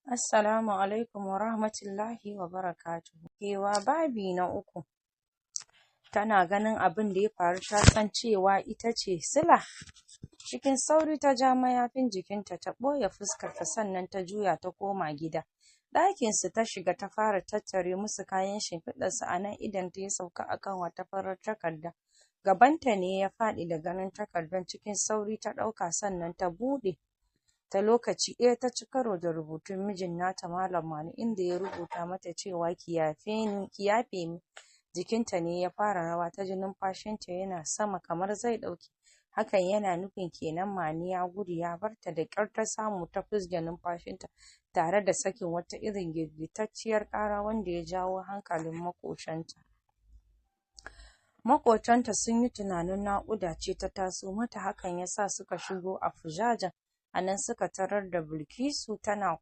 Assalamu alaikum wa rahmatullahi wa barakatuhu. Kewa babi na uku. Tana ganin abin da ya faru ta san cewa ita ce Sila. Cikin sauri ta ja mayafin jikinta ta ɓoye fuskarta sannan ta juya ta koma gida. Ɗakinsu ta shiga ta fara tattare musu kayan shimfiɗarsu a nan idan ta ya sauka akan wata farar takarda. Gabanta ne ya faɗi da ganin takardar cikin sauri ta ɗauka sannan ta buɗe. Ta lokaci ɗaya ta ci karo da rubutun mijin nata Malam Manu inda ya rubuta mata cewa ki yafe ni. Jikinta ne ya fara rawa ta ji numfashinta yana sama kamar zai ɗauke. Hakan yana nufin kenan Manu ya gudu ya barta, da ƙyar ta samu ta fizge numfashinta tare da sakin wata irin girgitacciyar ƙara wanda ya jawo hankalin maƙotanta sun yi tunanin naƙuda ce ta taso mata, hakan ya sa suka shigo a fujajen. A nan suka tarar da Bilkisu tana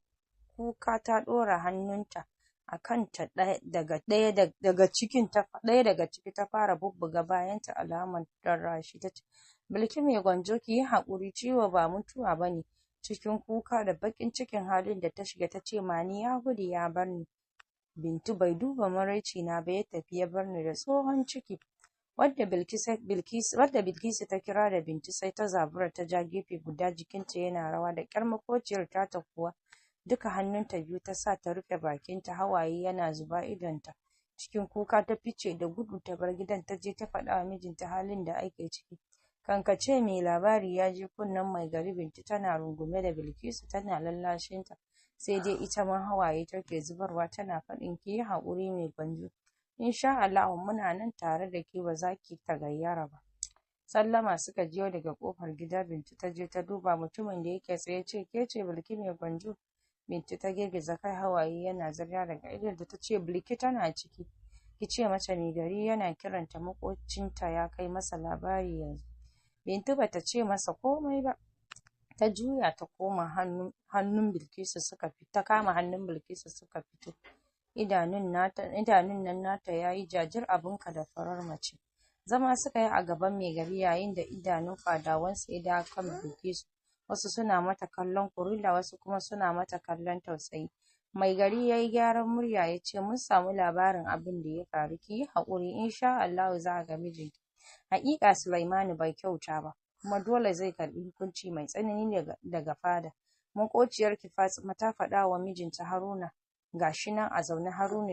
kuka ta ɗora hannunta a kanta, ɗaya daga ciki ta fara bubbuga bayanta alamar rarrashi. Ta ce, Bilki mai gwanjo, ki yi haƙuri, ciwo ba mutuwa ba ne. Cikin kuka da baƙin cikin halin da ta shiga ta ce, Mani ya gudu ya bar ni. Bintu bai duba maraici na ba ya tafi ya bar ni da tsohon ciki. Wadda Bilkisu ta kira da Bintu sai ta zabura ta ja gefe guda, jikinta yana rawa da ƙyar makociyar tata kuwa duka hannunta biyu ta sa ta rufe bakinta, hawaye yana zuba idonta. Cikin kuka ta fice da gudu ta bar gidan, ta je ta faɗa wa mijinta halin da ake ciki. Kankace mai labari ya je kunnen mai gari. Bintu tana rungume da Bilkisu tana lallashinta, sai dai ita ma hawaye take zubarwa tana faɗin, ki yi haƙuri mai gwanjo. Insha Allah muna nan tare da ke, ba za ki tagayyara ba. Sallama suka jiyo daga kofar gida. Bintu ta je ta duba mutumin da yake tsaye ce, ke ce Bilki mai gwanjo? Bintu ta girgiza kai, hawaye yana zarya daga idonta. Ta ce, Bilki tana ciki, ki ce mata mai gari yana kiranta, makocinta ya kai masa labari yanzu. Bintu bata ce masa komai ba, ta juya ta koma hannun Bilkisu ta kama hannun Bilkisu suka fito. Idanun nan nata yayi jajir, abunka da farar mace. Zama suka yi a gaban mai gari yayin da idanun fadawansa ya dawo kan Bilkisu. Wasu suna mata kallon kurilla, wasu kuma suna mata kallon tausayi. Mai gari ya yi gyaran murya ya ce, mun samu labarin abin da ya faru, ki yi haƙuri, insha Allah za a ga mijinki. Haƙiƙa Sulaimanu bai kyauta ba, kuma dole zai karɓi hukunci mai tsanani daga fada. Maƙociyarki Fatima ta faɗa wa mijinta Haruna, gashi nan a zaune. Haruna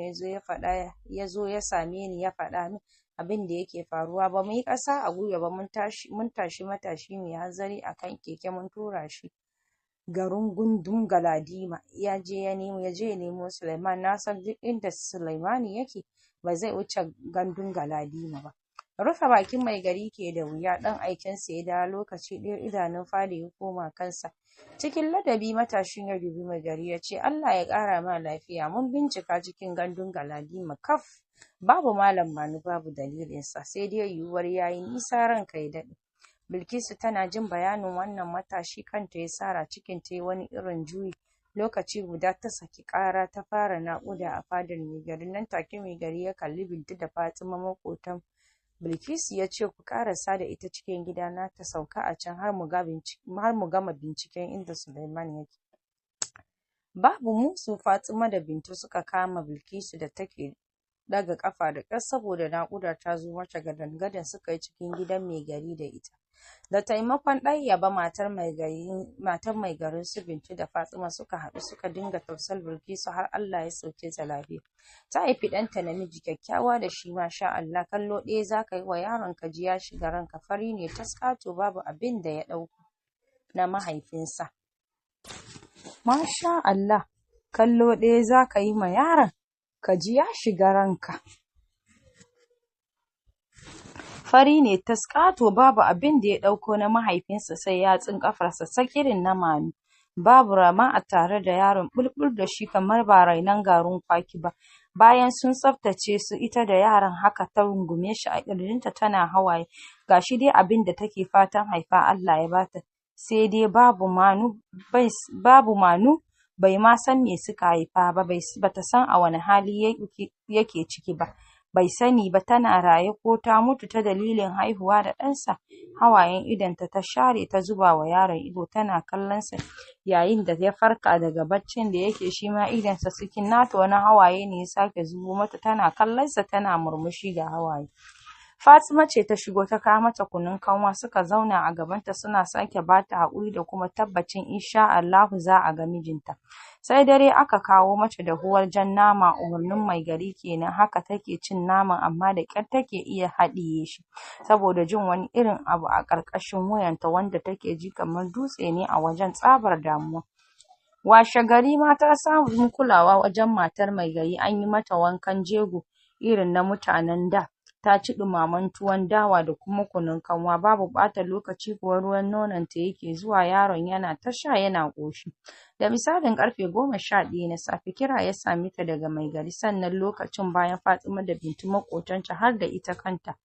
ya zo ya same ni ya faɗa min abin da yake faruwa. Ba mu yi ƙasa a gwiwa ba, mun tashi matashi mai hanzari a kan keke mun tura shi garin gundun Galadima. Ya je ya nemo Sulaiman. Na san duk inda Sulaimani yake ba zai wuce gandun Galadima ba. Rufe bakin mai gari ke da wuya. Ɗan aikinsa ya dawo lokaci ɗaya, idanun fada ya koma kansa. Cikin ladabi matashin ya dubi mai gari ya ce, Allah ya ƙara ma lafiya. Mun bincika cikin gandun Galadima kaf, babu Malam Manu, babu dalilinsa, sai dai yiwuwar yayi nisa, ranka ya daɗe. Bilkisu tana jin bayanin wannan matashi, kanta ya sara, cikin ta wani irin juyi. Lokaci guda ta saki ƙara ta fara naƙuda a fadar mai gari. Nan take mai gari ya kalli Bintu da Fatima maƙotan Bilkisu ya ce, ku ƙarasa da ita cikin gidana ta sauka a can har mu gama binciken inda Sulaiman yake. Babu musu Fatima da Bintu suka kama Bilkisu da take daga kafa da ƙyar saboda naƙuda ta zo mata gadan-gadan, suka yi cikin gidan mai gari da ita. Da taimakon Ɗayyaba matar mai garin su Bintu da Fatima suka haɗu suka dinga tausar Bilkisu har Allah ya sauke ta lafiya. Ta haifi ɗanta namiji kyakkyawa da shi masha Allah. Kallo ɗaya za ka yi wa yaron ka ji ya shiga ranka. Fari ne taskato, babu abin da ya ɗauko na mahaifinsa. Masha Allah, kallo ɗaya za ka yi ma yaron ka ji ya shiga ranka. Fari ne taskato, babu abin da ya ɗauko na mahaifinsa sai yatsun ƙafarsa sakirin na Manu. Babu rama a tare da yaron, bulbul da shi kamar ba rainon garin kwaki ba. Bayan sun tsaftace su, ita da yaron haka ta rungume shi a ƙirjinta tana hawaye. Gashi dai abin da take fatan haifa Allah ya bata, sai dai babu Manu bai ma san me suka haifa ba, bata san a wani hali yake ciki ba. bai sani ba tana raye ko ta mutu ta dalilin haihuwa da ɗansa. Hawayen idonta ta share ta zuba wa yaron ido tana kallonsa yayin da ya farka daga baccin da yake, shi ma idonsa cikin nata wani hawaye ne ya sake zubo mata, tana kallonsa tana murmushi da hawaye. Fatima ce ta shigo ta kawo mata kunun kanwa, suka zauna a gabanta suna sake bata haƙuri da kuma tabbacin insha Allahu za a ga mijinta. Sai dare aka kawo mata dahuwar jan nama, umarnin mai gari kenan. Haka take cin naman amma da ƙyar take iya haɗiye shi saboda jin wani irin abu a ƙarƙashin wuyanta wanda take ji kamar dutse ne a wajen tsabar damuwa. Washe gari ma ta samu kulawa wajen matar mai gari, an yi mata wankan jego irin na mutanen da. Ta ci ɗumamen tuwon dawa da kuma kunun kanwa, babu ɓata lokaci kuwa ruwan nononta yake zuwa, yaron yana ta sha yana ƙoshi. Da misalin ƙarfe 11 na safe kira ya same ta daga mai gari, sannan lokacin bayan Fatima da Bintu maƙotanta har da ita kanta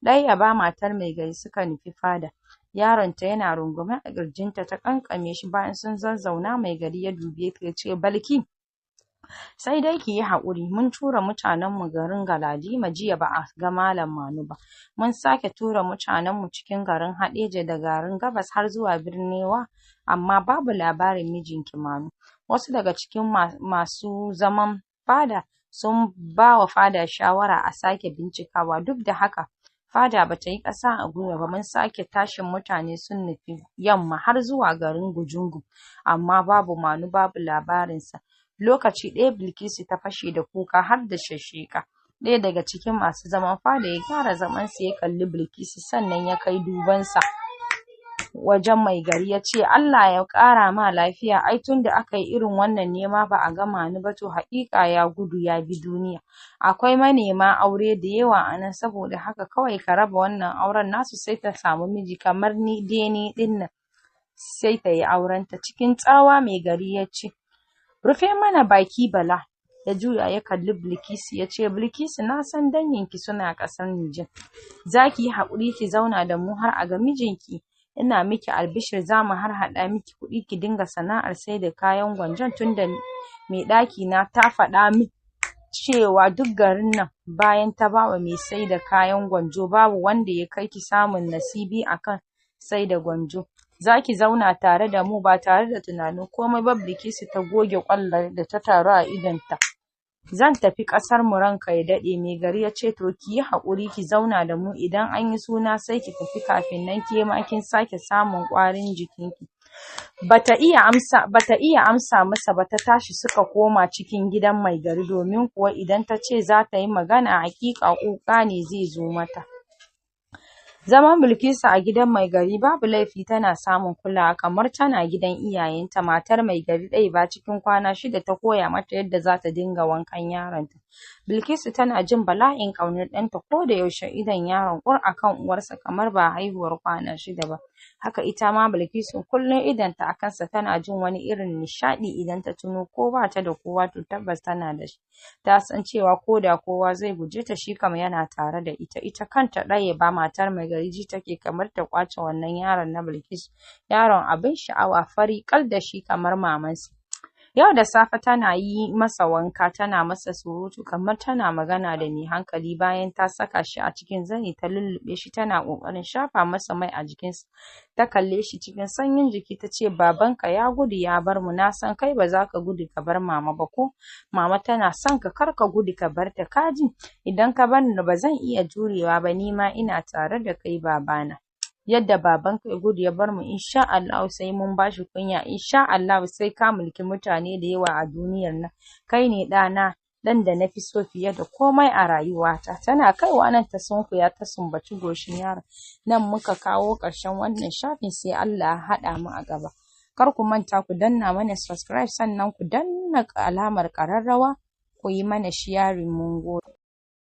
Ɗayyaba matar mai gari suka nufi fada. Yaronta yana rungume a ƙirjinta, ta ƙanƙame shi. Bayan sun zazzauna mai gari ya dube ta ya ce, Balki, sai dai ki yi haƙuri, mun tura mutanenmu garin Galadima jiya ba a ga Malam Manu ba. Mun sake tura mutanenmu cikin garin Haɗeja da garin Gabas har zuwa Birnewa, amma babu labarin mijinki Manu. Wasu daga cikin masu zaman fada sun ba wa fada shawara a sake bincikawa. Duk da haka fada ba ta yi ƙasa a gwiwa ba, mun sake tashin mutane sun nufi yamma har zuwa garin Gujungu, amma babu Manu, babu labarinsa. Lokaci ɗaya Bilkisu ta fashe da kuka har da shashsheka. Ɗaya daga cikin masu zaman fada ya gyara zamansa ya kalli Bilkisu, sannan ya kai dubansa wajen mai gari ya ce, Allah ya ƙara ma lafiya, ai tun da aka yi irin wannan nema ba a gama ni ba to haƙiƙa ya gudu ya bi duniya. Akwai manema aure da yawa a nan, saboda haka kawai ka raba wannan auren nasu sai ta samu miji kamar ni ɗin nan sai ta yi aurenta. Cikin tsawa mai gari ya ce, rufe mana baki Bala. Ya juya ya kalli Bilkisu ya ce, Bilkisu, na san danginki suna ƙasar Nijar. Za ki yi haƙuri ki zauna da mu har a ga mijinki. Ina miki albishir za mu har haɗa miki kuɗi ki dinga sana'ar sai da kayan gwanjon, tunda mai ɗaki na ta faɗa min cewa duk garin nan bayan ta bawa mai sai da kayan gwanjo babu wanda ya kai ki samun nasibi akan sai da gwanjo. Za ki zauna tare da mu ba tare da tunanin komai ba. Bilkisu ta goge ƙwallar da ta taru a idonta. Zan tafi ƙasar mu ranka ya daɗe. Mai gari ya ce, to ki yi haƙuri ki zauna da mu, idan an yi suna sai ki tafi, kafin nan ke ma kin sake samun ƙwarin jikinki. Bata iya amsa masa ba, ta tashi suka koma cikin gidan mai gari, domin kuwa idan ta ce za ta yi magana haƙiƙa ƙuƙa ne zai zo mata. Zaman Bilkisu a gidan mai gari babu laifi, tana samun kulawa kamar tana gidan iyayenta. Matar mai gari Ɗayyaba cikin kwana 6 ta koya mata yadda za ta dinga wankan yaronta. Bilkisu tana jin bala'in ƙaunar ɗanta, ko da yaushe idon yaron ƙur akan uwarsa kamar ba haihuwar kwana 6 ba. Haka ita ma Bilkisu kullum idonta a kansa, tana jin wani irin nishaɗi idan ta tuno ko ba ta da kowa to tabbas tana da shi. Ta san cewa ko da kowa zai guje ta, shi kam yana tare da ita. Ita kanta Ɗayyaba matar mai gari ji take kamar ta ƙwace wannan yaron na Bilkisu. Yaron abin sha'awa, fari ƙal da shi kamar mamansa. Yau da safe tana yi masa wanka, tana masa surutu kamar tana magana da mai hankali. Bayan ta saka shi a cikin zani ta lullube shi, tana ƙoƙarin shafa masa mai a jikinsa. Ta kalle shi cikin sanyin jiki ta ce, babanka ya gudu ya bar mu, na san kai ba za ka gudu ka bar mama ba ko? Mama tana son ka, kar ka gudu ka bar ta, kaji? Idan ka bar ni ba zan iya jurewa ba, ni ma ina tare da kai babana. Yadda babanka ya gudu ya bar mu, insha Allah sai mun bashi kunya, insha Allah sai ka mulki mutane da yawa a duniyar nan. Kai ne ɗana, ɗan da na fi so fiye da komai a rayuwata. Tana kaiwa nan ta sunkuya ta sumbaci goshin yaron. Nan muka kawo ƙarshen wannan shafin, sai Allah ya haɗa mu a gaba. Kar ku manta ku danna mana subscribe, sannan ku danna alamar ƙararrawa, ku yi mana sharing, mun gode.